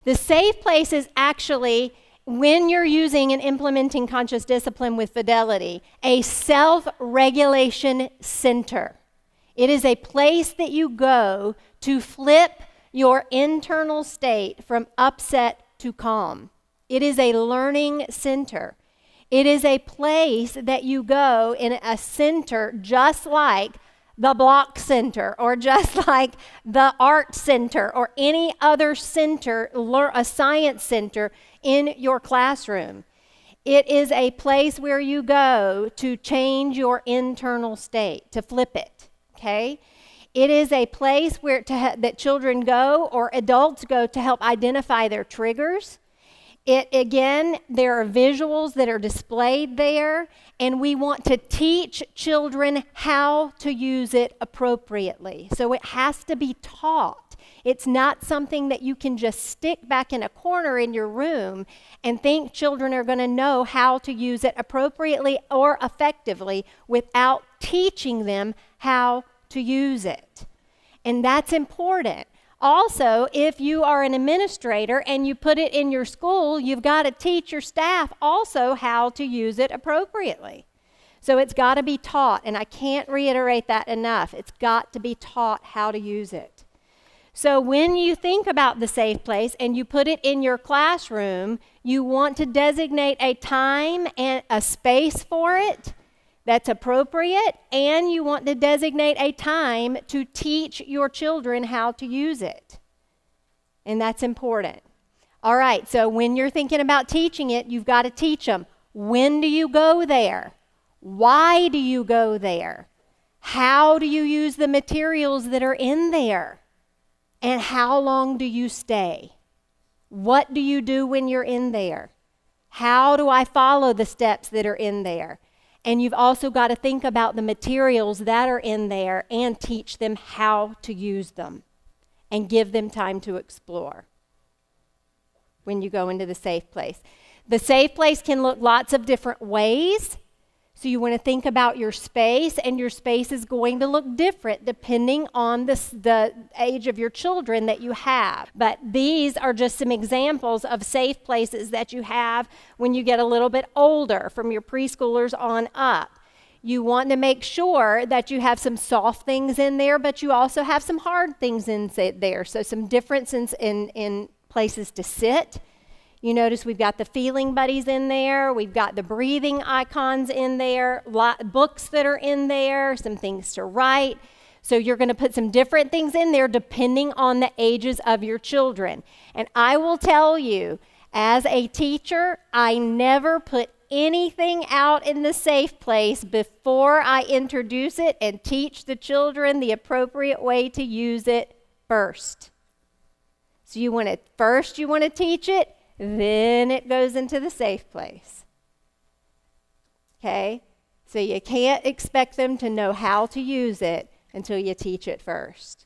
The safe place is actually, when you're using and implementing conscious discipline with Fidelity, a self-regulation center. It is a place that you go to flip your internal state from upset to calm. It is a learning center. It is a place that you go in a center just like the Block Center or just like the Art Center or any other center, a science center in your classroom. It is a place where you go to change your internal state, to flip it, okay? It is a place where that children go or adults go to help identify their triggers. Again, there are visuals that are displayed there, and we want to teach children how to use it appropriately. So it has to be taught. It's not something that you can just stick back in a corner in your room and think children are going to know how to use it appropriately or effectively without teaching them how to use it. And that's important. Also, if you are an administrator and you put it in your school, you've got to teach your staff also how to use it appropriately. So it's got to be taught, and I can't reiterate that enough. It's got to be taught how to use it. So when you think about the safe place and you put it in your classroom, you want to designate a time and a space for it that's appropriate, and you want to designate a time to teach your children how to use it. And that's important. All right, so when you're thinking about teaching it, you've got to teach them. When do you go there? Why do you go there? How do you use the materials that are in there? And how long do you stay? What do you do when you're in there? How do I follow the steps that are in there? And you've also got to think about the materials that are in there and teach them how to use them and give them time to explore when you go into the safe place. The safe place can look lots of different ways. So you want to think about your space, and your space is going to look different depending on the age of your children that you have. But these are just some examples of safe places that you have when you get a little bit older, from your preschoolers on up. You want to make sure that you have some soft things in there, but you also have some hard things in there. So some differences in places to sit. You notice we've got the feeling buddies in there. We've got the breathing icons in there, books that are in there, some things to write. So you're going to put some different things in there depending on the ages of your children. And I will tell you, as a teacher, I never put anything out in the safe place before I introduce it and teach the children the appropriate way to use it first. So you want to teach it, then it goes into the safe place. Okay? So you can't expect them to know how to use it until you teach it first.